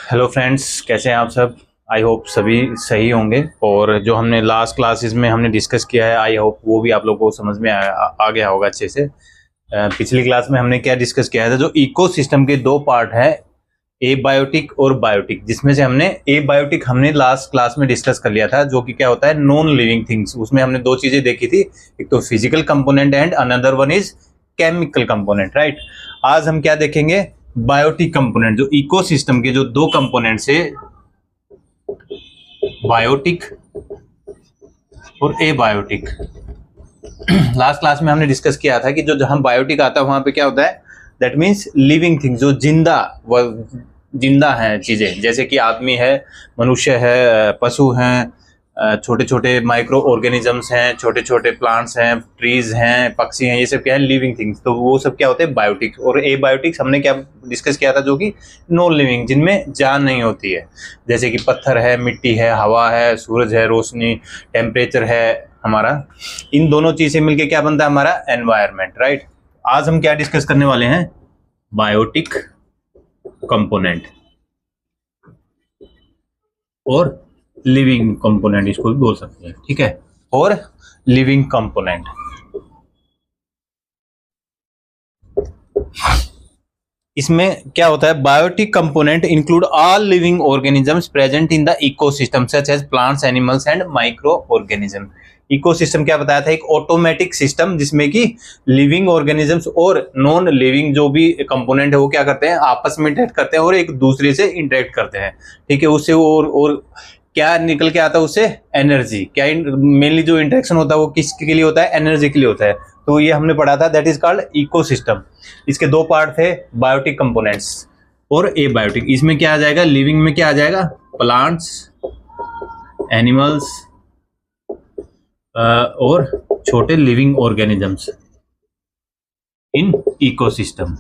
Hello friends, कैसे हैं आप सब। आई होप सभी सही होंगे। और जो हमने लास्ट क्लासेस में हमने डिस्कस किया है, आई होप वो भी आप लोगों को समझ में आ गया होगा अच्छे से। पिछली क्लास में हमने क्या डिस्कस किया था, जो इकोसिस्टम के दो पार्ट हैं, एबायोटिक और बायोटिक, जिसमें से हमने एबायोटिक हमने लास्ट क्लास में डिस्कस कर लिया था, जो कि क्या होता है, नॉन लिविंग थिंग्स। उसमें हमने दो चीजें देखी थी, एक तो physical component and another one is chemical component, right. आज हम क्या देखेंगे, बायोटिक कंपोनेंट, जो इकोसिस्टम के जो दो कंपोनेंट्स है, बायोटिक और एबायोटिक। लास्ट क्लास में हमने डिस्कस किया था कि जो जहां बायोटिक आता है वहां पे क्या होता है, दैट मीन्स लिविंग थिंग्स, जो जिंदा हैं चीजें, जैसे कि आदमी है, मनुष्य है, पशु हैं, छोटे छोटे माइक्रो ऑर्गेनिजम्स हैं, छोटे छोटे प्लांट्स हैं, ट्रीज हैं, पक्षी हैं, ये सब क्या है, लिविंग थिंग्स। तो वो सब क्या होते हैं, बायोटिक्स। और एबायोटिक्स हमने क्या डिस्कस किया था, जो कि नॉन लिविंग, जिनमें जान नहीं होती है, जैसे कि पत्थर है, मिट्टी है, हवा है, सूरज है, रोशनी, टेम्परेचर है हमारा। इन दोनों चीजें मिलकर क्या बनता है, हमारा एनवायरमेंट, राइट। आज हम क्या डिस्कस करने वाले हैं, बायोटिक कंपोनेंट और लिविंग कंपोनेंट, इसको भी बोल सकते हैं, ठीक है। और लिविंग कंपोनेंट, इसमें क्या होता है, biotic component include all living organisms present in the ecosystem such as plants, animals and microorganism. Ecosystem क्या बताया था, एक ऑटोमेटिक सिस्टम जिसमें कि लिविंग ऑर्गेनिजम्स और नॉन लिविंग जो भी कंपोनेंट है वो क्या करते हैं, आपस में इंटरेक्ट करते हैं और एक दूसरे से इंटरेक्ट करते हैं, ठीक है। उससे और क्या निकल के आता है, उससे एनर्जी। क्या मेनली जो इंटरेक्शन होता है वो किसके लिए होता है, एनर्जी के लिए होता है। तो ये हमने पढ़ा था, दैट इज कॉल्ड इकोसिस्टम। इसके दो पार्ट थे, बायोटिक कंपोनेंट्स और एबायोटिक। इसमें क्या आ जाएगा, लिविंग में क्या आ जाएगा, प्लांट्स, एनिमल्स और छोटे लिविंग ऑर्गेनिजम्स इन इकोसिस्टम,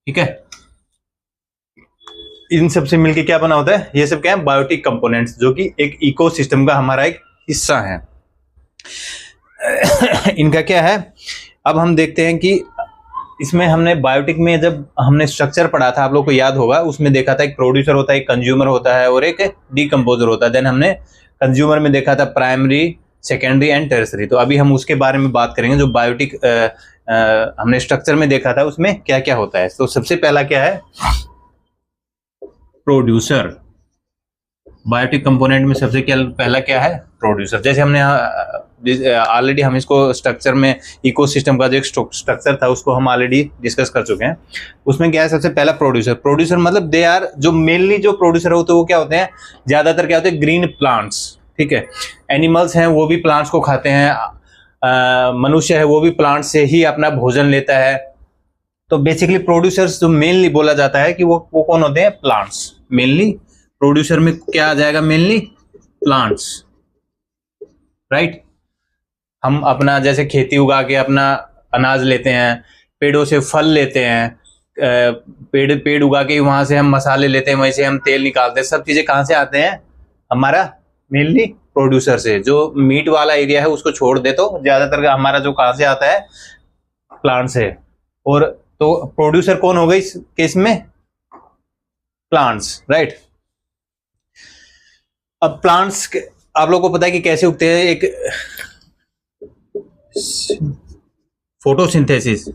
ठीक है। इन सब से मिलके क्या बना होता है, ये सब क्या है, बायोटिक कंपोनेंट्स, जो कि एक इकोसिस्टम का हमारा एक हिस्सा है। इनका क्या है, अब हम देखते हैं कि इसमें हमने बायोटिक में जब हमने स्ट्रक्चर पढ़ा था, आप लोग को याद होगा, उसमें देखा था एक प्रोड्यूसर होता है, एक कंज्यूमर होता है और एक डीकंपोजर होता है। देन हमने कंज्यूमर में देखा था प्राइमरी, सेकेंडरी एंड टेरसरी। तो अभी हम उसके बारे में बात करेंगे, जो बायोटिक हमने स्ट्रक्चर में देखा था उसमें क्या क्या होता है। तो सबसे पहला क्या है, प्रोड्यूसर। बायोटिक कंपोनेंट में सबसे पहला क्या है, प्रोड्यूसर। जैसे हमने ऑलरेडी हम इसको स्ट्रक्चर में, इकोसिस्टम का जो एक स्ट्रक्चर था उसको हम ऑलरेडी डिस्कस कर चुके हैं। उसमें क्या है, सबसे पहला प्रोड्यूसर। प्रोड्यूसर मतलब दे आर, जो मेनली जो प्रोड्यूसर होते हैं वो क्या होते हैं, ज्यादातर क्या होते हैं, ग्रीन प्लांट्स, ठीक है। एनिमल्स हैं वो भी प्लांट्स को खाते हैं, मनुष्य है वो भी प्लांट से ही अपना भोजन लेता है। तो बेसिकली प्रोड्यूसर्स जो मेनली बोला जाता है कि वो कौन होते हैं, प्लांट्स। मेनली प्रोड्यूसर में क्या आ जाएगा, मेनली प्लांट्स, राइट। हम अपना जैसे खेती उगा के अपना अनाज लेते हैं, पेड़ों से फल लेते हैं, पेड़ उगा के वहां से हम मसाले लेते हैं, वहीं से हम तेल निकालते हैं। सब चीजें कहां से आते हैं, हमारा मेनली प्रोड्यूसर से। जो मीट वाला एरिया है उसको छोड़ दे तो ज्यादातर हमारा जो कहां से आता है, प्लांट से। और तो प्रोड्यूसर कौन हो गई इस केस में, प्लांट्स, राइट। अब प्लांट्स आप लोगों को पता है कि कैसे उगते हैं, एक फोटोसिंथेसिस,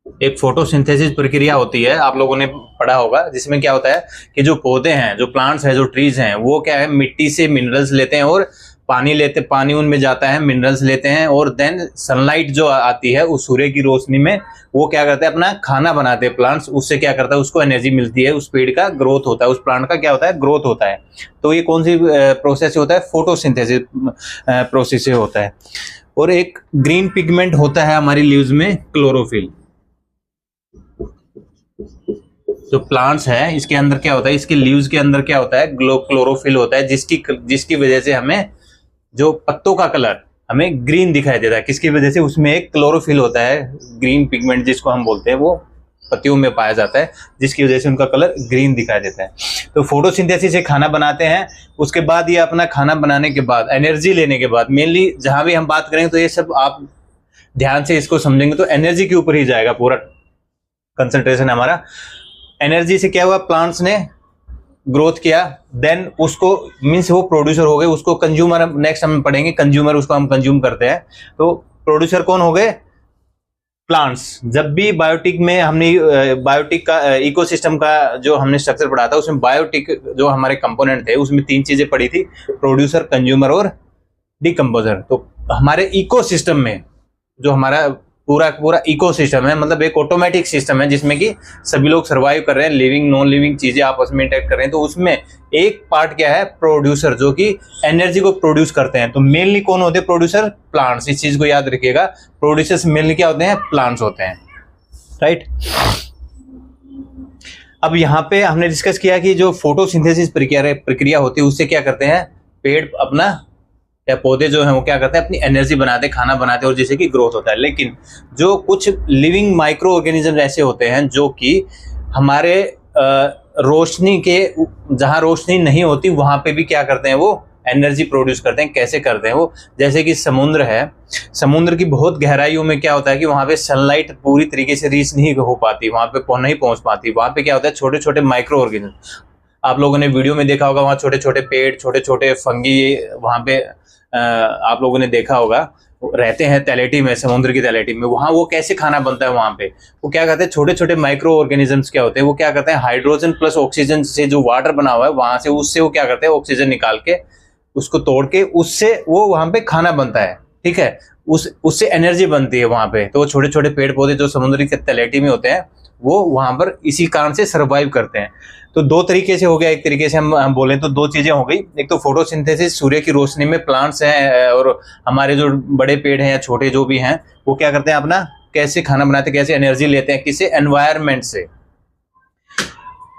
एक फोटोसिंथेसिस प्रक्रिया होती है, आप लोगों ने पढ़ा होगा, जिसमें क्या होता है कि जो पौधे हैं, जो प्लांट्स हैं, जो ट्रीज हैं, वो क्या है, मिट्टी से मिनरल्स लेते हैं और पानी उनमें जाता है, मिनरल्स लेते हैं, और देन सनलाइट जो आती है उस सूर्य की रोशनी में वो क्या करते हैं, अपना खाना बनाते हैं प्लांट्स। उससे क्या करता है, उसको एनर्जी मिलती है, उस पेड़ का ग्रोथ होता है, उस प्लांट का क्या होता है, ग्रोथ होता है। तो ये कौन सी प्रोसेस होता है, फोटोसिंथेसिस प्रोसेस से होता है। और एक ग्रीन पिगमेंट होता है हमारी लीव्स में, क्लोरोफिल। जो प्लांट्स है इसके अंदर क्या होता है, इसके लीव्स के अंदर क्या होता है, क्लोरोफिल होता है, जिसकी वजह से हमें जो पत्तों का कलर हमें ग्रीन दिखाई देता है। किसकी वजह से, उसमें एक क्लोरोफिल होता है, ग्रीन पिगमेंट जिसको हम बोलते हैं, वो पत्तियों में पाया जाता है, जिसकी वजह से उनका कलर ग्रीन दिखाई देता है। तो फोटोसिंथेसिस से खाना बनाते हैं। उसके बाद ये अपना खाना बनाने के बाद, एनर्जी लेने के बाद, मेनली जहां भी हम बात करेंगे तो ये सब आप ध्यान से इसको समझेंगे तो एनर्जी के ऊपर ही जाएगा पूरा कंसंट्रेशन है हमारा। एनर्जी से क्या हुआ, प्लांट्स ने ग्रोथ किया, देन उसको मीन्स वो प्रोड्यूसर हो गए, उसको कंज्यूमर नेक्स्ट हम पढ़ेंगे, कंज्यूमर उसको हम कंज्यूम करते हैं। तो प्रोड्यूसर कौन हो गए, प्लांट्स। जब भी बायोटिक में हमने बायोटिक का इकोसिस्टम का जो हमने स्ट्रक्चर पढ़ा था उसमें बायोटिक जो हमारे कंपोनेंट थे उसमें 3 चीजें पढ़ी थी, प्रोड्यूसर, कंज्यूमर और डिकम्पोजर। तो हमारे इकोसिस्टम में जो हमारा पूरा इकोसिस्टम है, मतलब एक ऑटोमेटिक सिस्टम है जिसमें कि सभी लोग सर्वाइव कर रहे हैं, लिविंग नॉन लिविंग चीजें आपस में इंटरेक्ट कर रहे हैं। तो उसमें एक पार्ट क्या है, प्रोड्यूसर, जो कि एनर्जी को प्रोड्यूस करते हैं। तो मेनली कौन होते हैं, प्रोड्यूसर, प्लांट्स। इस चीज को याद रखिएगा, प्रोड्यूसर्स मेनली क्या होते हैं, प्लांट्स होते हैं, राइट। अब यहाँ पे हमने डिस्कस किया कि जो फोटोसिंथेसिस प्रक्रिया होती है उससे क्या करते हैं, पेड़ अपना या पौधे जो हैं वो क्या करते हैं, अपनी एनर्जी बनाते हैं, खाना बनाते हैं और जिससे कि ग्रोथ होता है। लेकिन जो कुछ लिविंग माइक्रो ऑर्गेनिज्म ऐसे होते हैं जो कि हमारे रोशनी के, जहां रोशनी नहीं होती वहां पे भी क्या करते हैं, वो एनर्जी प्रोड्यूस करते हैं। कैसे करते हैं वो, जैसे कि समुद्र है, समुद्र की बहुत गहराइयों में क्या होता है कि वहां पे सनलाइट पूरी तरीके से रीच नहीं हो पाती, वहां पे नहीं पहुंच पाती। वहां पे क्या होता है, छोटे छोटे माइक्रो ऑर्गेनिज्म, आप लोगों ने वीडियो में देखा होगा, वहां छोटे छोटे पेड़, छोटे छोटे फंगी वहां पे आप लोगों ने देखा होगा, रहते हैं तलहटी में, समुद्र की तलहटी में। वहां वो कैसे खाना बनता है, वहां पे वो क्या करते हैं, छोटे छोटे माइक्रो ऑर्गेनिजम्स क्या होते हैं, वो क्या करते हैं, हाइड्रोजन प्लस ऑक्सीजन से जो वाटर बना हुआ है वहां से, उससे वो क्या करते हैं, ऑक्सीजन निकाल के उसको तोड़ के उससे वो वहां पे खाना बनता है, ठीक है, उससे एनर्जी बनती है वहां पे। तो वो छोटे छोटे पेड़ पौधे जो समुद्र की तलहटी में होते हैं वो वहां पर इसी कारण से सर्वाइव करते हैं। तो 2 तरीके से हो गया, एक तरीके से हम बोलें तो 2 चीजें हो गई। एक तो फोटोसिंथेसिस, सूर्य की रोशनी में प्लांट्स हैं और हमारे जो बड़े पेड़ हैं या छोटे जो भी हैं वो क्या करते हैं, अपना कैसे खाना बनाते हैं, कैसे एनर्जी लेते हैं, किसी एनवायरनमेंट से।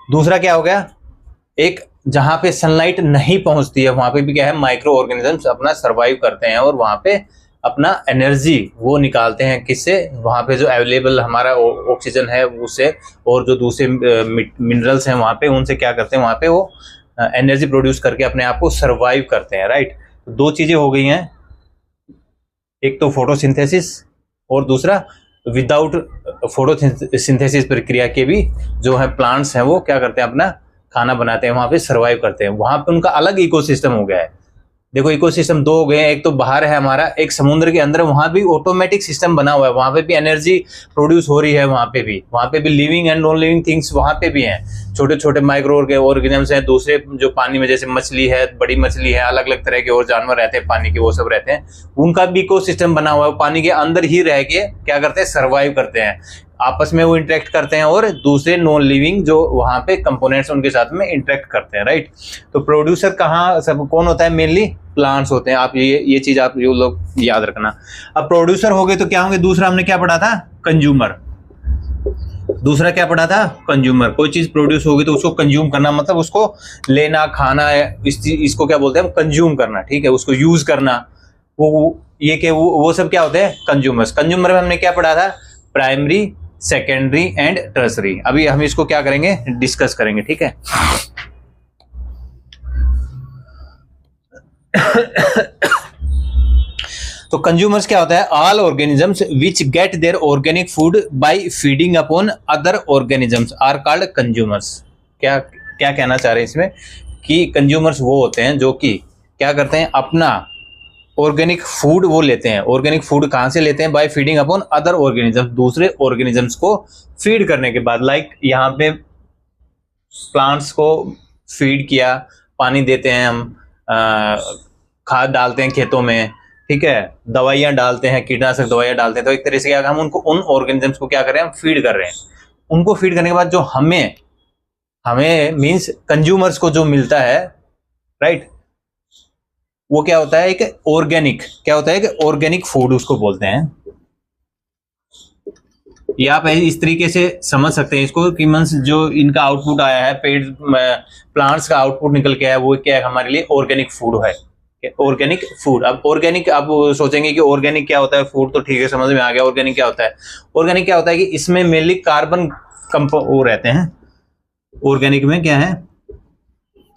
दूसरा क्या हो गया, एक जहां पे सनलाइट नहीं पहुंचती है वहां पे भी क्या है, माइक्रो ऑर्गेनिजम्स अपना सर्वाइव करते हैं और वहां पे अपना एनर्जी वो निकालते हैं, किससे, वहां पे जो अवेलेबल हमारा ऑक्सीजन है उससे, और जो दूसरे मिनरल्स हैं वहां पे उनसे क्या करते हैं, वहां पे वो एनर्जी प्रोड्यूस करके अपने आप को सर्वाइव करते हैं, राइट। तो 2 चीजें हो गई हैं, एक तो फोटोसिंथेसिस और दूसरा विदाउट फोटोसिंथेसिस प्रक्रिया के भी जो है प्लांट्स हैं वो क्या करते हैं, अपना खाना बनाते हैं, वहां पे सर्वाइव करते हैं। वहां पे उनका अलग इकोसिस्टम हो गया है। देखो इकोसिस्टम 2 हो गए हैं, एक तो बाहर है हमारा, एक समुद्र के अंदर, वहां भी ऑटोमेटिक सिस्टम बना हुआ है, वहां पे भी एनर्जी प्रोड्यूस हो रही है, वहां पे भी living and non living things वहां पे भी हैं, छोटे छोटे माइक्रो ऑर्गेनिजम्स हैं। दूसरे जो पानी में, जैसे मछली है, बड़ी मछली है, अलग अलग तरह के और जानवर रहते हैं पानी के, वो सब रहते हैं, उनका भी इकोसिस्टम बना हुआ है, पानी के अंदर ही रह के क्या करते हैं, सर्वाइव करते हैं, आपस में वो इंटरेक्ट करते हैं और दूसरे नॉन लिविंग जो वहां पे कंपोनेंट्स उनके साथ में इंटरेक्ट करते हैं, राइट। तो प्रोड्यूसर कहाँ सब कौन होता है, मेनली प्लांट्स होते हैं। आप ये चीज आप ये लोग याद रखना। अब प्रोड्यूसर हो गए तो क्या होंगे, दूसरा हमने क्या पढ़ा था, कंज्यूमर। दूसरा क्या पढ़ा था, कंज्यूमर। कोई चीज प्रोड्यूस होगी तो उसको कंज्यूम करना, मतलब उसको लेना, खाना, इसको क्या बोलते हैं हम, कंज्यूम करना, ठीक है, उसको यूज करना। वो सब क्या होते हैं, कंज्यूमर्स। कंज्यूमर में हमने क्या पढ़ा था, प्राइमरी, सेकेंडरी एंड टर्सरी। अभी हम इसको क्या करेंगे, डिस्कस करेंगे, ठीक है। तो कंज्यूमर्स क्या होता है, all organisms which get their organic food by feeding upon other organisms are called consumers. क्या कहना चाह रहे हैं इसमें, कि कंज्यूमर्स वो होते हैं जो कि क्या करते हैं, अपना ऑर्गेनिक फूड वो लेते हैं। ऑर्गेनिक फूड कहां से लेते हैं, by feeding upon other organisms, दूसरे ऑर्गेनिजम्स को फीड करने के बाद। लाइक यहाँ पे प्लांट्स को फीड किया, पानी देते हैं हम, खाद डालते हैं खेतों में, ठीक है, दवाइयां डालते हैं, कीटनाशक दवाइयां डालते हैं। तो एक तरह से क्या, हम उनको, उन ऑर्गेनिजम्स को क्या कर रहे हैं, हम फीड कर रहे हैं। उनको फीड करने के बाद जो हमें मीन्स कंज्यूमर्स को जो मिलता है, राइट, वो क्या होता है, एक ऑर्गेनिक, क्या होता है कि ऑर्गेनिक फूड उसको बोलते हैं। ये आप इस तरीके से समझ सकते हैं इसको कि मींस जो इनका आउटपुट आया है, पेड़ प्लांट्स का आउटपुट निकल के आया, वो क्या है, हमारे लिए ऑर्गेनिक फूड है, ऑर्गेनिक फूड। अब ऑर्गेनिक, आप सोचेंगे कि ऑर्गेनिक क्या होता है, फूड तो ठीक है, समझ में आ गया। ऑर्गेनिक क्या होता है, ऑर्गेनिक क्या होता है कि इसमें मेनली कार्बन वो रहते हैं। ऑर्गेनिक में क्या है,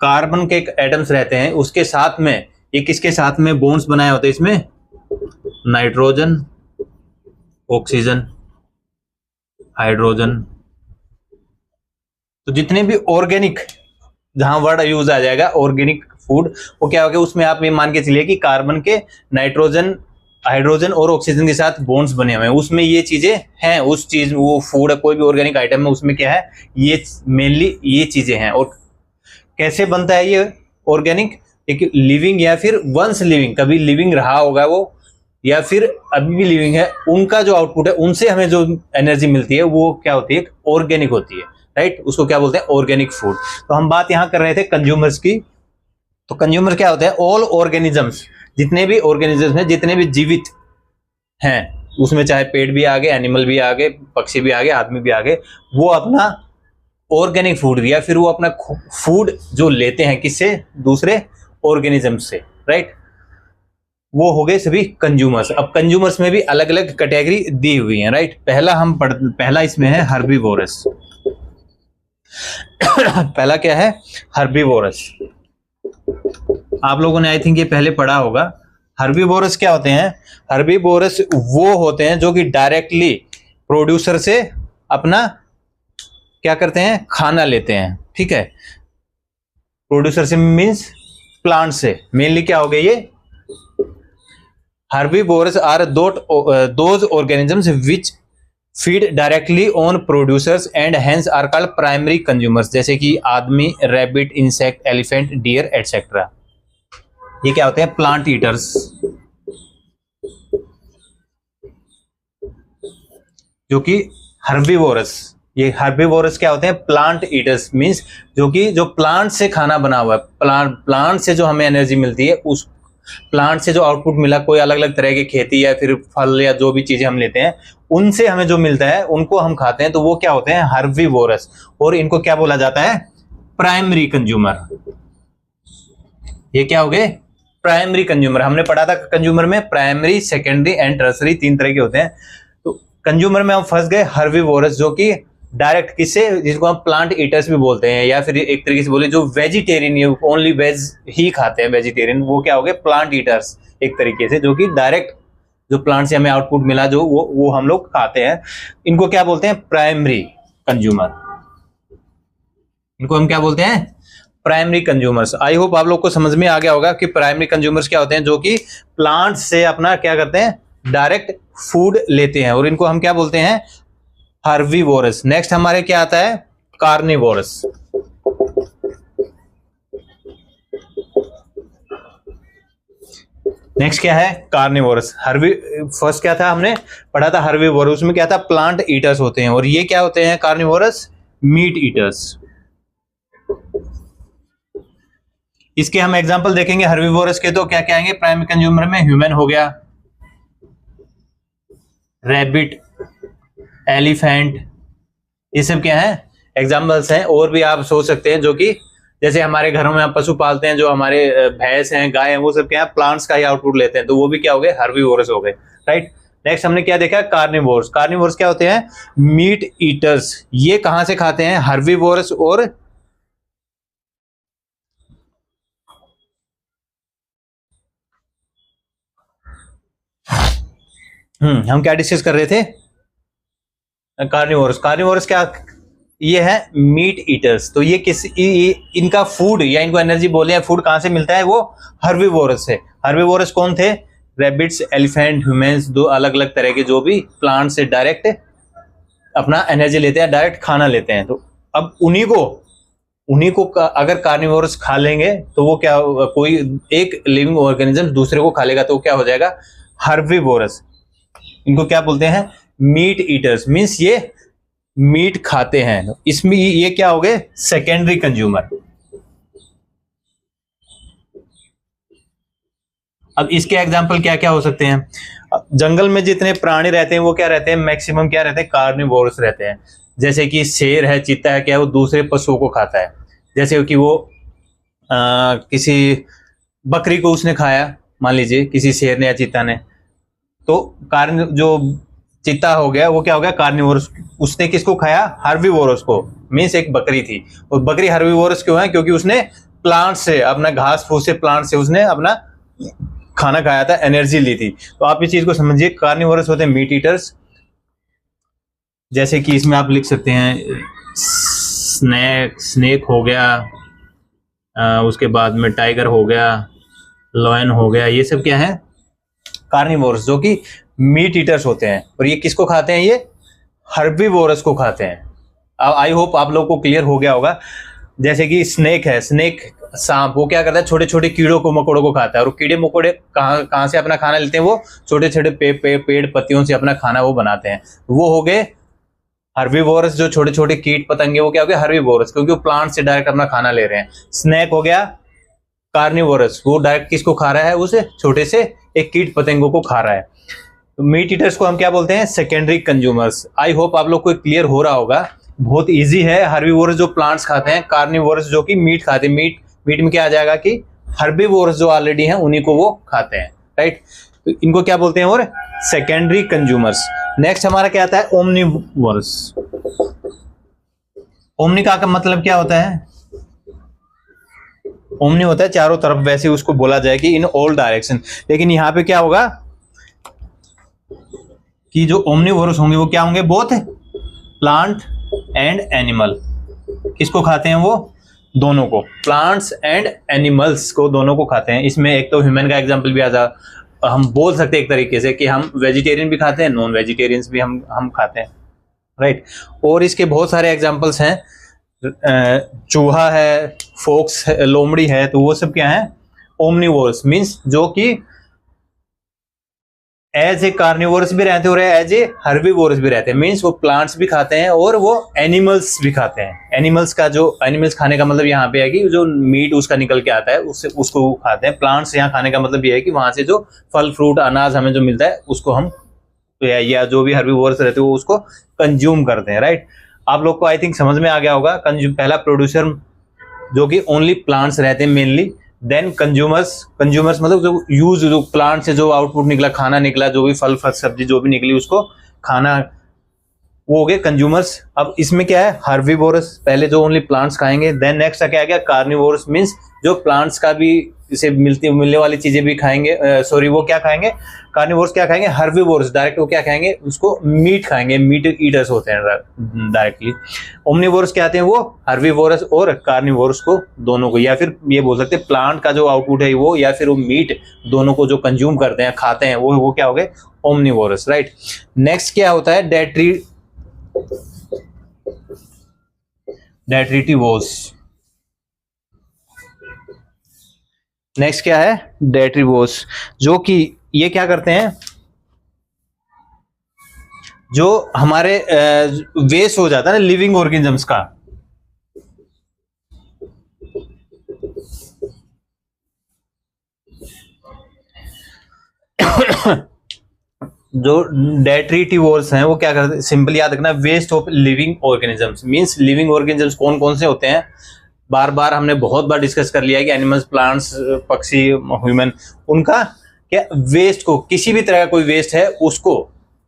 कार्बन के एटम्स रहते हैं, उसके साथ में ये किसके साथ में बॉन्ड्स बनाए होते हैं, इसमें नाइट्रोजन, ऑक्सीजन, हाइड्रोजन, तो जितने भी ऑर्गेनिक, जहां वर्ड यूज आ जाएगा ऑर्गेनिक फूड, वो क्या हो गया, उसमें आप ये मान के चलिए कि कार्बन के नाइट्रोजन, हाइड्रोजन और ऑक्सीजन के साथ बॉन्ड्स बने हुए हैं, उसमें ये चीजें हैं, उस चीज वो फूड कोई भी ऑर्गेनिक आइटम है उसमें क्या है, ये मेनली ये चीजें हैं। और कैसे बनता है ये ऑर्गेनिक, एक लिविंग या फिर वंस लिविंग, कभी लिविंग रहा होगा वो या फिर अभी भी लिविंग है, उनका जो आउटपुट है उनसे हमें जो एनर्जी मिलती है वो क्या होती है, ऑर्गेनिक होती है, राइट। उसको क्या बोलते हैं, ऑर्गेनिक फूड। तो हम बात यहां कर रहे थे कंज्यूमर्स की। तो कंज्यूमर क्या होता है, ऑल ऑर्गेनिजम्स, जितने भी ऑर्गेनिजम्स हैं, जितने भी जीवित हैं, उसमें चाहे पेड़ भी आ गए, एनिमल भी आ गए, पक्षी भी आ गए, आदमी भी आ गए, वो अपना ऑर्गेनिक फूड या फिर वो अपना फूड जो लेते हैं किससे, दूसरे ऑर्गेनिज्म से, राइट। वो हो गए सभी कंज्यूमर्स। अब कंज्यूमर्स में भी अलग अलग कैटेगरी दी हुई है, राइट। पहला इसमें है हर्बीवोरस। पहला क्या है, हर्बीवोरस। आप लोगों ने आई थिंक ये पहले पढ़ा होगा। हर्बीवोरस क्या होते हैं, हर्बीवोरस वो होते हैं जो कि डायरेक्टली प्रोड्यूसर से अपना क्या करते हैं, खाना लेते हैं, ठीक है। प्रोड्यूसर से मींस प्लांट से, मेनली क्या हो गए ये herbivores are those organisms which feed directly on producers and hence are called primary consumers, जैसे कि आदमी, rabbit, insect, elephant, deer etcetera. ये क्या होते हैं, प्लांट ईटर्स। जो कि हर्बीवोरस, ये हर्बीवोरस क्या होते हैं, प्लांट ईटर्स, मींस जो कि जो प्लांट से खाना बना हुआ है, प्लांट से जो हमें एनर्जी मिलती है, उस प्लांट से जो आउटपुट मिला, कोई अलग अलग तरह की खेती या फिर फल या जो भी चीजें हम लेते हैं, उनसे हमें जो मिलता है उनको हम खाते हैं, तो वो क्या होते हैं, हर्बीवोरस। और इनको क्या बोला जाता है, प्राइमरी कंज्यूमर। ये क्या हो गए, प्राइमरी कंज्यूमर। हमने पढ़ा था कंज्यूमर में प्राइमरी, सेकेंडरी एंड टर्सरी, 3 तरह के होते हैं। तो कंज्यूमर में हम फंस गए हर्बीवोरस, जो कि डायरेक्ट किससे, जिसको हम प्लांट ईटर्स भी बोलते हैं, या फिर एक तरीके से बोले जो वेजिटेरियन, ओनली वेज ही खाते हैं, वेजिटेरियन, वो क्या हो गए, प्लांट ईटर्स एक तरीके से, जो कि डायरेक्ट जो प्लांट से हमें आउटपुट मिला जो वो हम लोग खाते हैं। इनको क्या बोलते हैं, प्राइमरी कंज्यूमर। इनको हम क्या बोलते हैं, प्राइमरी कंज्यूमर्स। आई होप आप लोग को समझ में आ गया होगा कि प्राइमरी कंज्यूमर्स क्या होते हैं, जो कि प्लांट से अपना क्या करते हैं, डायरेक्ट फूड लेते हैं, और इनको हम क्या बोलते हैं, हर्बीवोरस। नेक्स्ट हमारे क्या आता है, कार्निवोरस। नेक्स्ट क्या है, कार्निवोरस। फर्स्ट क्या था, हमने पढ़ा था हर्बीवोरस, उसमें क्या था, प्लांट ईटर्स होते हैं, और ये क्या होते हैं, कार्निवोरस, मीट ईटर्स। इसके हम एग्जांपल देखेंगे हर्बीवोरस के, तो क्या क्या आएंगे प्राइमरी कंज्यूमर में, ह्यूमन हो गया, रैबिट, एलिफेंट, ये सब क्या है, एग्जाम्पल्स हैं। और भी आप सोच सकते हैं, जो कि जैसे हमारे घरों में आप पशु पालते हैं, जो हमारे भैंस हैं, गाय हैं, वो सब क्या है, प्लांट्स का ही आउटपुट लेते हैं, तो वो भी क्या हो गए, हर्बीवोरस हो गए, राइट। नेक्स्ट हमने क्या देखा, कार्निवोरस। कार्निवोरस क्या होते हैं, मीट ईटर्स। ये कहां से खाते हैं, हर्बीवोरस और हम क्या डिस्कस कर रहे थे, कार्निवोरस। कार्निवोरस क्या, ये है मीट ईटर्स। तो ये इनका फूड या इनको एनर्जी बोले या फूड कहां से मिलता है, वो हर्बीवोरस से। हर्बीवोरस कौन थे, रैबिट्स, एलिफेंट, ह्यूमंस, दो अलग अलग तरह के जो भी प्लांट से डायरेक्ट अपना एनर्जी लेते हैं, डायरेक्ट खाना लेते हैं। तो अब उन्हीं को अगर कार्निवोरस खा लेंगे, तो वो क्या, कोई एक लिविंग ऑर्गेनिज्म दूसरे को खा लेगा, तो क्या हो जाएगा, हर्बीवोरस। इनको क्या बोलते हैं, मीट ईटर्स, मींस ये मीट खाते हैं। इसमें ये क्या हो गए, सेकेंडरी कंज्यूमर। अब इसके एग्जांपल क्या क्या हो सकते हैं, जंगल में जितने प्राणी रहते हैं वो क्या रहते हैं, मैक्सिमम क्या रहते हैं, कार्निवोरस रहते हैं। जैसे कि शेर है, चीता है, क्या वो दूसरे पशुओं को खाता है। जैसे कि वो किसी बकरी को उसने खाया, मान लीजिए किसी शेर ने या चीता ने, तो जो चीता हो गया वो क्या हो गया, कार्निवोरस। उसने किसको खाया, हर्बीवोरस को, मींस एक बकरी थी। और बकरी हर्बीवोरस क्यों है, क्योंकि उसने प्लांट से, अपना घास फूस से, प्लांट से उसने अपना खाना खाया था, एनर्जी ली थी। तो आप इस चीज को समझिए, कार्निवोरस होते हैं मीट ईटर्स। जैसे कि इसमें आप लिख सकते हैं स्नेक हो गया, उसके बाद में टाइगर हो गया, लॉयन हो गया, ये सब क्या है? कार्निवोरस, जो कि मीट ईटर्स होते हैं। और ये किसको खाते हैं? ये हर्बीवोरस को खाते हैं। आई होप आप लोग को क्लियर हो गया होगा। जैसे कि स्नेक है, स्नेक सांप, वो क्या करता है? छोटे छोटे कीड़ों को मकोड़ों को खाता है। और कीड़े मकोड़े कहाँ से अपना खाना लेते हैं? वो छोटे छोटे पेड़ पत्तियों से अपना खाना वो बनाते हैं। वो हो गए हर्बीवोरस। जो छोटे छोटे कीट पतंगे, वो क्या हो गए? हर्बीवोरस, क्योंकि वो प्लांट से डायरेक्ट अपना खाना ले रहे हैं। स्नेक हो गया कार्निवोरस, वो डायरेक्ट किसको खा रहा है? उसे छोटे से एक कीट पतंगों को खा रहा है। तो मीट ईटर्स को हम क्या बोलते हैं? Secondary consumers. आई होप आप लोग को क्लियर हो रहा होगा। बहुत इजी है। हर्बीवोरस जो प्लांट्स खाते हैं, कार्निवोरस जो कि मीट खाते हैं। मीट में क्या आ जाएगा कि हर्बीवोरस जो ऑलरेडी हैं उन्हीं को वो खाते हैं, राइट? तो इनको क्या बोलते हैं? और सेकेंडरी कंज्यूमर्स। नेक्स्ट हमारा क्या आता है? ओमनीवोरस। ओमनी का मतलब क्या होता है? ओमनी होता है चारों तरफ, वैसे उसको बोला जाए कि इन ऑल डायरेक्शन। लेकिन यहां पे क्या होगा कि जो ओमनीवोरस होंगे वो क्या होंगे? Both plant and animal. किसको खाते हैं वो? दोनों को, प्लांट्स एंड एनिमल्स को, दोनों को खाते हैं। इसमें एक तो ह्यूमन का एग्जांपल भी आ जा, हम बोल सकते हैं एक तरीके से कि हम वेजिटेरियन भी खाते हैं, नॉन वेजिटेरियंस भी हम खाते हैं, राइट? और इसके बहुत सारे एग्जांपल्स हैं। चूहा है, फोक्स है, लोमड़ी है, तो वो सब क्या है? ओमनीवोरस। मींस जो कि एज ए कार्निवोरस भी रहते हैं और एज ए हर्बीवोरस भी रहते हैं। मींस वो प्लांट्स भी खाते हैं और वो एनिमल्स भी खाते हैं। एनिमल्स खाने का मतलब यहाँ पे है कि जो मीट उसका निकल के आता है उसको खाते हैं। प्लांट्स यहाँ खाने का मतलब ये है कि वहां से जो फल फ्रूट अनाज हमें जो मिलता है उसको हम या जो भी हर्बीवोरस रहते हैं वो उसको कंज्यूम करते हैं, राइट? आप लोग को आई थिंक समझ में आ गया होगा। पहला प्रोड्यूसर जो कि ओनली प्लांट्स रहते हैं मेनली, देन कंज्यूमर्स मतलब जो प्लांट से जो आउटपुट निकला, खाना निकला, जो भी फल सब्जी जो भी निकली उसको खाना, वो हो गए कंज्यूमर्स। अब इसमें क्या है? हर्बीवोरस, पहले जो ओनली प्लांट्स खाएंगे। देन नेक्स्ट क्या आ गया? कार्निवोरस, मींस जो प्लांट्स का भी इसे मिलने वाली चीजें भी खाएंगे। वो क्या खाएंगे? कार्निवोरस क्या खाएंगे? हर्बीवोरस डायरेक्ट वो क्या खाएंगे? उसको मीट खाएंगे। मीट ईटर्स होते हैं डायरेक्टली। ओमनीवोरस क्या आते हैं? वो हर्बीवोरस और कार्निवोरस को, दोनों को, या फिर ये बोल सकते हैं प्लांट का जो आउटपुट है वो, या फिर वो मीट, दोनों को जो कंज्यूम करते हैं, खाते हैं, वो क्या हो गए? Omnivorous, right? नेक्स्ट क्या होता है? डेट्रिटिवोर्स। नेक्स्ट क्या है? डेट्रिटिवोर्स, जो कि ये क्या करते हैं? जो हमारे वेस्ट हो जाता है ना लिविंग ऑर्गेनिजम्स का, जो डेट्रिटिवोर्स हैं वो क्या करते हैं? सिंपली याद रखना, waste of living organisms. Means living organisms कौन कौन से होते हैं? बार बार हमने बहुत बार डिस्कस कर लिया है कि एनिमल्स, प्लांट्स, पक्षी, ह्यूमन, उनका क्या वेस्ट को, किसी भी तरह का कोई वेस्ट है उसको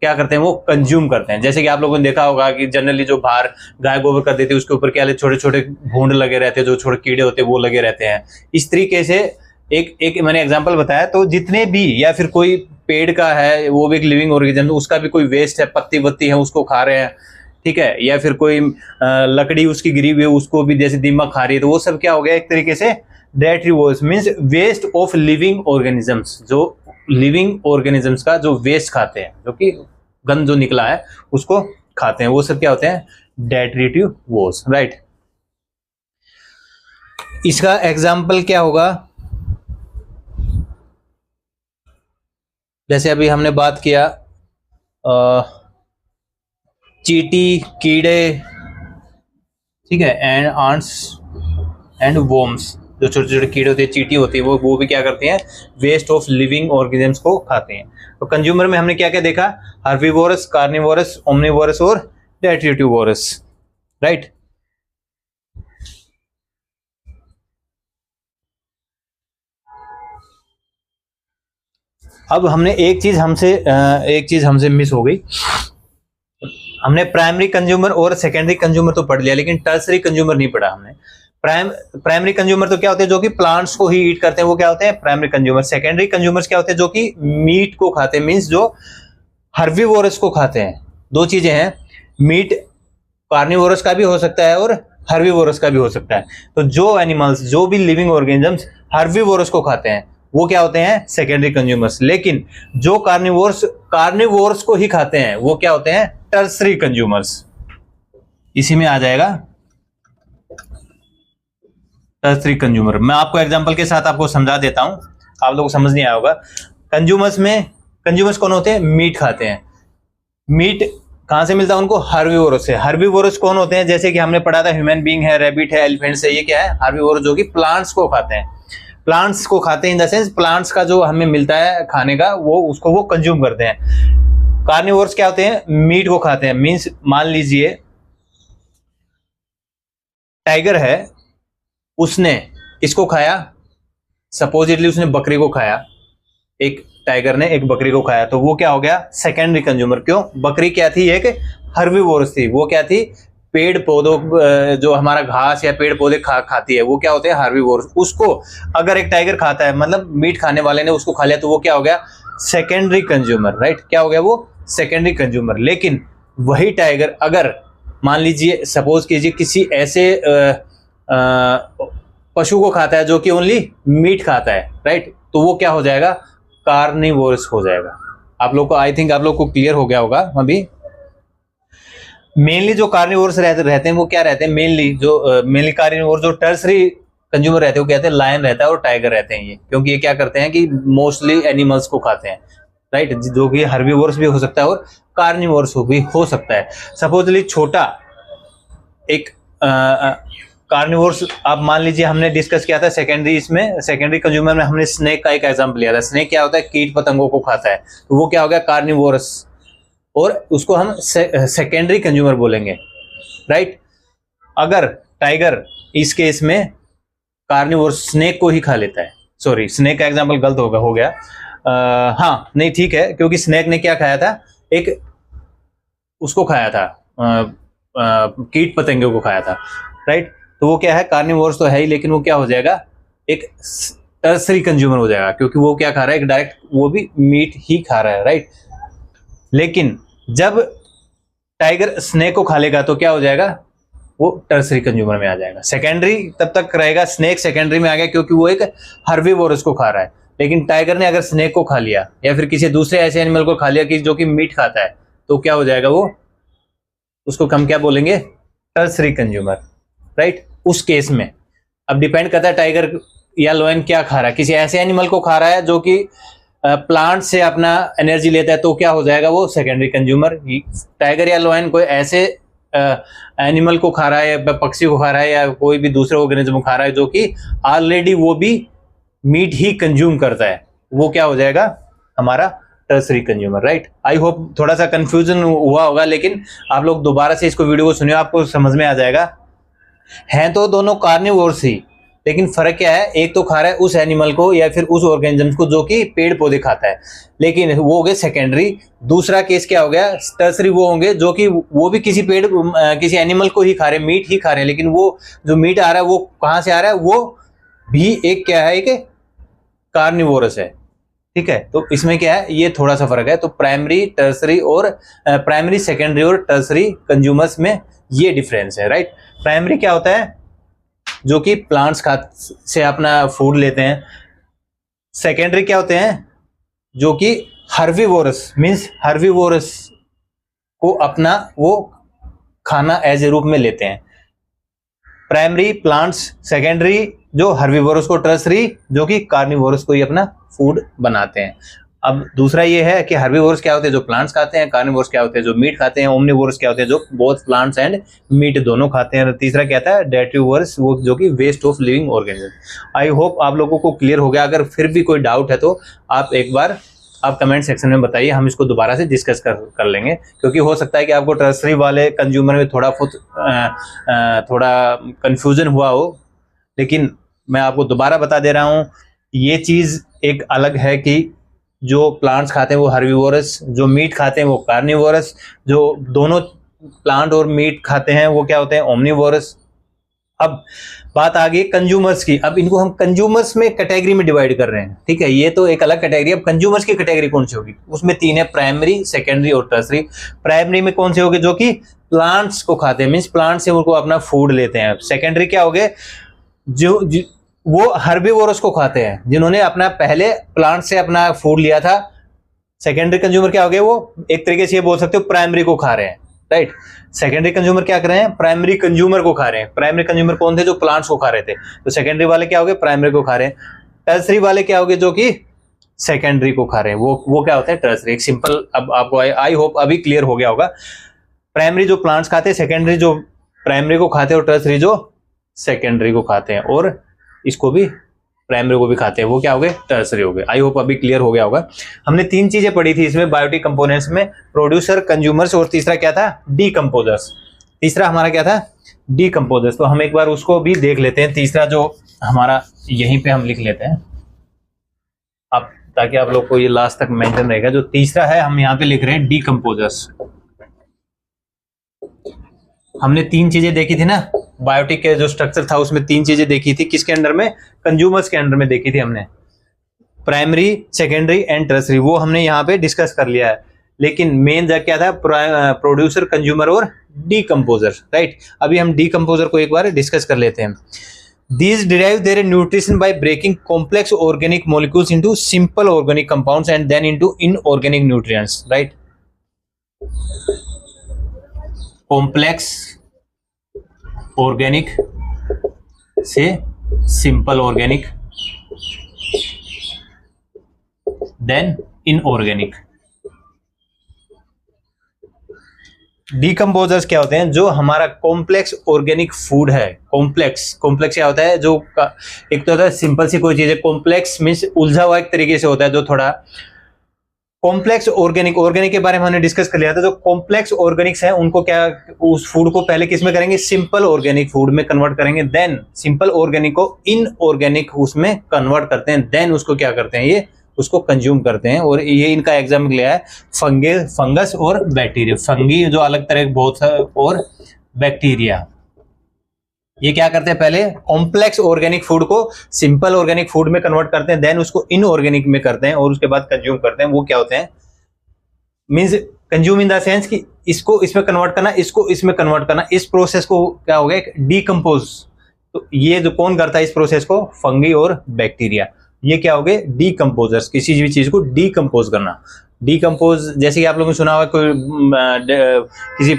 क्या करते हैं? वो कंज्यूम करते हैं। जैसे कि आप लोगों ने देखा होगा कि जनरली जो बाहर गाय गोबर कर देते हैं उसके ऊपर क्या छोटे छोटे भूंड लगे रहते हैं, जो छोटे कीड़े होते हैं वो लगे रहते हैं। इस तरीके से एक मैंने एग्जांपल बताया। तो जितने भी, या फिर कोई पेड़ का है वो भी एक लिविंग ऑर्गेनिज्म, उसका भी कोई वेस्ट है, पत्ती वत्ती है उसको खा रहे हैं, ठीक है? या फिर कोई लकड़ी उसकी गिरी हुई है उसको भी जैसे दीमक खा रही है, तो वो सब क्या हो गया? एक तरीके से detritivores, means waste of living organisms. जो लिविंग ऑर्गेनिजम्स का जो वेस्ट खाते हैं, जो कि गंद जो निकला है उसको खाते हैं, वो सब क्या होते हैं? डेट्रिटिवोर्स, राइट? इसका एग्जाम्पल क्या होगा? जैसे अभी हमने बात किया चींटी, कीड़े, ठीक है, एंड आंट्स एंड वॉर्म्स। जो छोटे छोटे कीड़े होते हैं, चींटी होती है, वो भी क्या करते हैं? वेस्ट ऑफ लिविंग ऑर्गेनिजम्स को खाते हैं। तो कंज्यूमर में हमने क्या क्या देखा? हर्बीवोरस, कार्निवोरस, ओमनीवोरस और डेट्रिटिवोरस, राइट? अब हमने एक चीज हमसे मिस हो गई। हमने प्राइमरी कंज्यूमर और सेकेंडरी कंज्यूमर तो पढ़ लिया, लेकिन टर्सरी कंज्यूमर नहीं पढ़ा हमने। प्राइमरी कंज्यूमर तो क्या होते हैं? जो कि प्लांट्स को ही ईट करते हैं, वो क्या होते हैं? Primary consumer. सेकेंडरी कंज्यूमर्स क्या होते हैं? जो कि मीट को खाते हैं, मींस जो हर्बीवोरस को खाते हैं। दो चीजें हैं, मीट कार्निवोरस का भी हो सकता है और हर्बीवोरस का भी हो सकता है। तो जो एनिमल्स, जो भी लिविंग ऑर्गेनिजम्स हर्बीवोरस को खाते हैं वो क्या होते हैं? Secondary consumers. लेकिन जो कार्निवोरस को ही खाते हैं वो क्या होते हैं? Tertiary consumers. इसी में आ जाएगा टर्सरी कंज्यूमर। मैं आपको एग्जांपल के साथ आपको समझा देता हूं, आप लोगों को समझ नहीं आया होगा। कंज्यूमर्स कौन होते हैं? मीट खाते हैं। मीट कहां से मिलता है उनको? हर्बीवोरस से। हर्बीवोरस कौन होते हैं? जैसे कि हमने पढ़ा था, ह्यूमन बीइंग है, रैबिट है, एलिफेंट है, ये क्या है? हर्बीवोरस, जो कि प्लांट्स को खाते हैं। प्लांट्स को खाते हैं इन द सेंस प्लांट्स का जो हमें मिलता है खाने का वो कंज्यूम करते हैं। कार्निवोरस क्या होते हैं? मीट को खाते हैं। मींस मान लीजिए टाइगर है, उसने किसको खाया? सपोजिटली उसने बकरी को खाया। एक टाइगर ने एक बकरी को खाया, तो वो क्या हो गया? Secondary consumer. क्यों? बकरी क्या थी? एक हर्बीवोरस थी। वो क्या थी? पेड़ पौधों, जो हमारा घास या पेड़ पौधे खाती है, वो क्या होते हैं? हर्बीवोरस। उसको अगर एक टाइगर खाता है, मतलब मीट खाने वाले ने उसको खा लिया, तो वो क्या हो गया? Secondary consumer, right? क्या हो गया वो? Secondary consumer. लेकिन वही टाइगर अगर मान लीजिए, सपोज कीजिए, किसी ऐसे पशु को खाता है जो कि ओनली मीट खाता है, राइट? तो वो क्या हो जाएगा? कार्निवोरस हो जाएगा। आप लोग को, आई थिंक आप लोग को क्लियर हो गया होगा अभी। मेनली जो कार्निवोरस रहते हैं वो क्या रहते हैं? मेनली कार्निवोर जो टर्सरी कंज्यूमर रहते हैं वो कहते हैं लायन रहता है और टाइगर रहते हैं ये। क्योंकि ये क्या करते हैं कि मोस्टली एनिमल्स को खाते हैं, राइट? जो कि हर्बीवोरस भी हो सकता है और कार्निवोरस भी हो सकता है। सपोजली छोटा एक कार्निवोर्स, आप मान लीजिए, हमने डिस्कस किया था सेकेंडरी कंज्यूमर में हमने स्नेक का एक एग्जांपल लिया था। स्नेक क्या होता है? कीट पतंगों को खाता है, तो वो क्या हो गया? कार्निवोरस, और उसको हम सेकेंडरी कंज्यूमर बोलेंगे, राइट? अगर टाइगर इस केस में कार्निवोरस स्नेक को ही खा लेता है, सॉरी स्नेक का एग्जांपल गलत हो गया। हाँ नहीं ठीक है, क्योंकि स्नेक ने क्या खाया था? एक उसको खाया था, कीट पतंगे को खाया था, राइट? तो वो क्या है? कार्निवोरस तो है ही, लेकिन वो क्या हो जाएगा? एक टर्सरी कंज्यूमर हो जाएगा, क्योंकि वो क्या खा रहा है? एक डायरेक्ट वो भी मीट ही खा रहा है, राइट? लेकिन जब टाइगर स्नेक को खा लेगा तो क्या हो जाएगा? वो टर्सरी कंज्यूमर में आ जाएगा। सेकेंडरी तब तक रहेगा, स्नेक सेकेंडरी में आ गया क्योंकि वो एक हर्बीवोरस को खा रहा है। लेकिन टाइगर ने अगर स्नेक को खा लिया या फिर किसी दूसरे ऐसे एनिमल को खा लिया कि जो कि मीट खाता है, तो क्या हो जाएगा? वो उसको हम क्या बोलेंगे? Tertiary consumer, right? उस केस में अब डिपेंड करता है टाइगर या लायन क्या खा रहा है। किसी ऐसे एनिमल को खा रहा है जो कि प्लांट से अपना एनर्जी लेता है, तो क्या हो जाएगा? वो सेकेंडरी कंज्यूमर। टाइगर या लायन कोई ऐसे एनिमल को खा रहा है, या पक्षी को खा रहा है, या कोई भी दूसरे ऑर्गेनिज्म को खा रहा है जो कि ऑलरेडी वो भी मीट ही कंज्यूम करता है, वो क्या हो जाएगा? हमारा tertiary consumer, right? I hope थोड़ा सा कंफ्यूजन हुआ होगा, लेकिन आप लोग दोबारा से इसको वीडियो को सुनिए, आपको समझ में आ जाएगा। हैं तो दोनों कार्निवोर्स ही, लेकिन फर्क क्या है? एक तो खा रहा है उस एनिमल को या फिर उस ऑर्गेनिज्म को जो कि पेड़ पौधे खाता है, लेकिन वो हो गए सेकेंडरी। दूसरा केस क्या हो गया? टर्सरी वो होंगे जो कि वो भी किसी एनिमल को ही खा रहे हैं, मीट ही खा रहे हैं, लेकिन वो जो मीट आ रहा है वो कहां से आ रहा है? वो भी एक क्या है? एक कार्निवोरस है, ठीक है? तो इसमें क्या है? ये थोड़ा सा फर्क है। तो प्राइमरी सेकेंडरी और टर्सरी कंज्यूमर्स में ये डिफरेंस है, राइट? प्राइमरी क्या होता है? जो कि प्लांट्स से अपना फूड लेते हैं। सेकेंडरी क्या होते हैं? जो कि हर्बीवोरस, मींस हर्बीवोरस को अपना वो खाना एज ए रूप में लेते हैं। प्राइमरी प्लांट्स, सेकेंडरी जो हर्बीवोरस को, टर्सरी जो कि कार्निवोरस को ही अपना फूड बनाते हैं। अब दूसरा ये है कि हर्बीवोरस क्या होते हैं? जो प्लांट्स खाते हैं। कार्निवोरस क्या होते हैं? जो मीट खाते हैं। ओमनिवोरस क्या होते हैं? जो बोथ प्लांट्स एंड मीट दोनों खाते हैं। तीसरा क्या था? डेट्रीवोरस, वो जो कि waste of living organism. I hope आप लोगों को क्लियर हो गया। अगर फिर भी कोई डाउट है तो आप एक बार कमेंट सेक्शन में बताइए, हम इसको दोबारा से डिस्कस कर लेंगे, क्योंकि हो सकता है कि आपको टर्सरी वाले कंज्यूमर में थोड़ा कंफ्यूजन हुआ हो। लेकिन मैं आपको दोबारा बता दे रहा हूं, ये चीज एक अलग है कि जो प्लांट्स खाते हैं वो हर्बीवोरस, जो मीट खाते हैं वो कार्निवोरस, जो दोनों प्लांट और मीट खाते हैं वो क्या होते हैं? ओमनिवोरस। अब बात आ गई कंज्यूमर्स की। अब इनको हम कंज्यूमर्स में कैटेगरी में डिवाइड कर रहे हैं, ठीक है, ये तो एक अलग कैटेगरी। अब कंज्यूमर्स की कैटेगरी कौन सी होगी, उसमें तीन है, प्राइमरी, सेकेंडरी और टर्सरी। प्राइमरी में कौन से होंगे, जो कि प्लांट्स को खाते हैं, मींस प्लांट से उनको अपना फूड लेते हैं। सेकेंडरी क्या हो गए, जो वो हर्बीवोरस को खाते हैं, जिन्होंने अपना पहले प्लांट से अपना फूड लिया था। सेकेंडरी कंज्यूमर क्या हो गए, वो एक तरीके से ये बोल सकते हो प्राइमरी को खा रहे हैं, राइट। सेकेंडरी कंज्यूमर क्या कर रहे हैं, प्राइमरी कंज्यूमर को खा रहे हैं। प्राइमरी कंज्यूमर कौन थे, जो प्लांट्स को खा रहे थे। तो सेकेंडरी वाले क्या हो गए, प्राइमरी को खा रहे हैं। टर्सरी वाले क्या हो गए, जो कि सेकेंडरी को खा रहे हैं, वो क्या होता है, टर्सरी। एक सिंपल, अब आपको आई होप अभी क्लियर हो गया होगा। प्राइमरी जो प्लांट्स खाते हैं, सेकेंडरी जो प्राइमरी को खाते हैं, और टर्सरी जो सेकेंडरी को खाते हैं, और इसको भी प्राइमरी को भी खाते हैं, वो क्या हो गए, टर्सरी हो गए। आई होप अभी क्लियर हो गया होगा। हमने तीन चीजें पढ़ी थी इसमें बायोटिक कंपोनेंट्स में, प्रोड्यूसर, कंज्यूमर्स, और तीसरा क्या था, डीकंपोजर्स। तीसरा हमारा क्या था, डीकंपोजर्स। तो हम एक बार उसको भी देख लेते हैं। तीसरा जो हमारा, यहीं पे हम लिख लेते हैं अब, ताकि आप लोग को ये लास्ट तक मेंशन रहेगा। जो तीसरा है, हम यहाँ पे लिख रहे हैं डीकंपोजर्स। हमने तीन चीजें देखी थी ना, बायोटिक के जो स्ट्रक्चर था उसमें तीन चीजें देखी थी। किसके अंडर में, कंज्यूमर्स के अंडर में देखी थी हमने, प्राइमरी, सेकेंडरी एंड टर्सरी। वो हमने यहाँ पे डिस्कस कर लिया है। लेकिन मेन क्या था, प्रोड्यूसर, कंज्यूमर और डीकंपोजर, राइट। अभी हम डीकंपोजर को एक बार डिस्कस कर लेते हैं। These derive their nutrition by breaking complex organic molecules into simple organic compounds and then into inorganic nutrients, right? Complex organic से simple organic, then inorganic. Decomposers क्या होते हैं, जो हमारा कॉम्प्लेक्स ऑर्गेनिक फूड है। कॉम्प्लेक्स क्या होता है, जो एक तो होता है सिंपल सी कोई चीज है, कॉम्प्लेक्स मीन्स उलझा हुआ एक तरीके से होता है, जो थोड़ा कॉम्प्लेक्स ऑर्गेनिक के बारे में हमने डिस्कस कर लिया था। जो कॉम्प्लेक्स ऑर्गेनिक्स है, उनको क्या, उस फूड को पहले किस में करेंगे, सिंपल ऑर्गेनिक फूड में कन्वर्ट करेंगे। देन सिंपल ऑर्गेनिक को इनऑर्गेनिक उसमें कन्वर्ट करते हैं। देन उसको क्या करते हैं, ये उसको कंज्यूम करते हैं। और ये इनका एग्जाम्पल लिया है फंगस और बैक्टीरिया। फंगी जो अलग तरह के बहुत है, और बैक्टीरिया, ये क्या करते हैं, पहले कॉम्प्लेक्स ऑर्गेनिक फूड को सिंपल ऑर्गेनिक फूड में कन्वर्ट करते हैं, देन उसको इनऑर्गेनिक में करते हैं, और उसके बाद कंज्यूम करते हैं। वो क्या होते हैं, means consume in the sense कि इसको इसमें कन्वर्ट करना, इसको इसमें कन्वर्ट करना। इस प्रोसेस को क्या हो गया, डीकंपोज। तो ये जो कौन करता है इस प्रोसेस को, फंगी और बैक्टीरिया। ये क्या हो गए, डीकंपोजर्स। किसी भी चीज को डीकंपोज करना। डीकंपोज जैसे कि आप लोगों ने सुना होगा, कोई किसी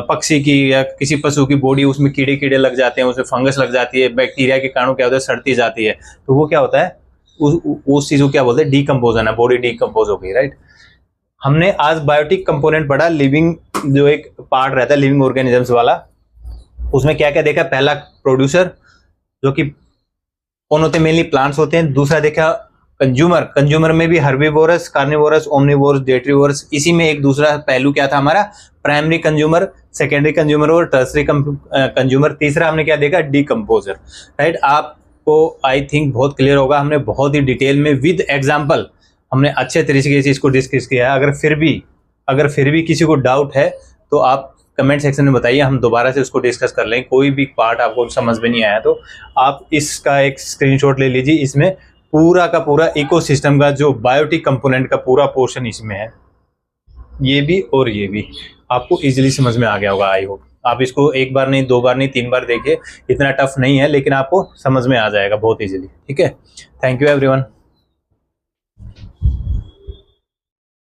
पक्षी की या किसी पशु की बॉडी, उसमें कीड़े लग जाते हैं, उसमें फंगस लग जाती है, बैक्टीरिया के कारण क्या होता है, सड़ती जाती है। तो वो क्या होता है, उस चीज को क्या बोलते हैं, डीकंपोज होना, बॉडी डीकंपोज हो गई, राइट। हमने आज बायोटिक कंपोनेंट पढ़ा, लिविंग जो एक पार्ट रहता है लिविंग ऑर्गेनिजम्स वाला। उसमें क्या क्या देखा, पहला प्रोड्यूसर, जो कि कौन होते हैं, मेनली प्लांट्स होते हैं। दूसरा देखा कंज्यूमर में भी हर्बीवोरस, कार्निवोरस, ओमनिवोरस, डेट्रीवोरस। इसी में एक दूसरा पहलू क्या था हमारा, प्राइमरी कंज्यूमर, सेकेंडरी कंज्यूमर और टर्सरी कंज्यूमर। तीसरा हमने क्या देखा, डीकंपोजर, राइट। आपको आई थिंक बहुत क्लियर होगा। हमने बहुत ही डिटेल में विद एग्जाम्पल हमने अच्छे तरीके से इसको डिस्कस किया है। अगर फिर भी किसी को डाउट है तो आप कमेंट सेक्शन में बताइए, हम दोबारा से उसको डिस्कस कर लें। कोई भी पार्ट आपको समझ में नहीं आया तो आप इसका एक स्क्रीनशॉट ले लीजिए। इसमें पूरा का पूरा इकोसिस्टम का जो बायोटिक कंपोनेंट का पूरा पोर्शन इसमें है, ये भी और ये भी आपको इजीली समझ में आ गया होगा। आई होप आप इसको एक बार नहीं, दो बार नहीं, 3 बार देखिए। इतना टफ नहीं है, लेकिन आपको समझ में आ जाएगा बहुत इजीली, ठीक है। Thank you everyone.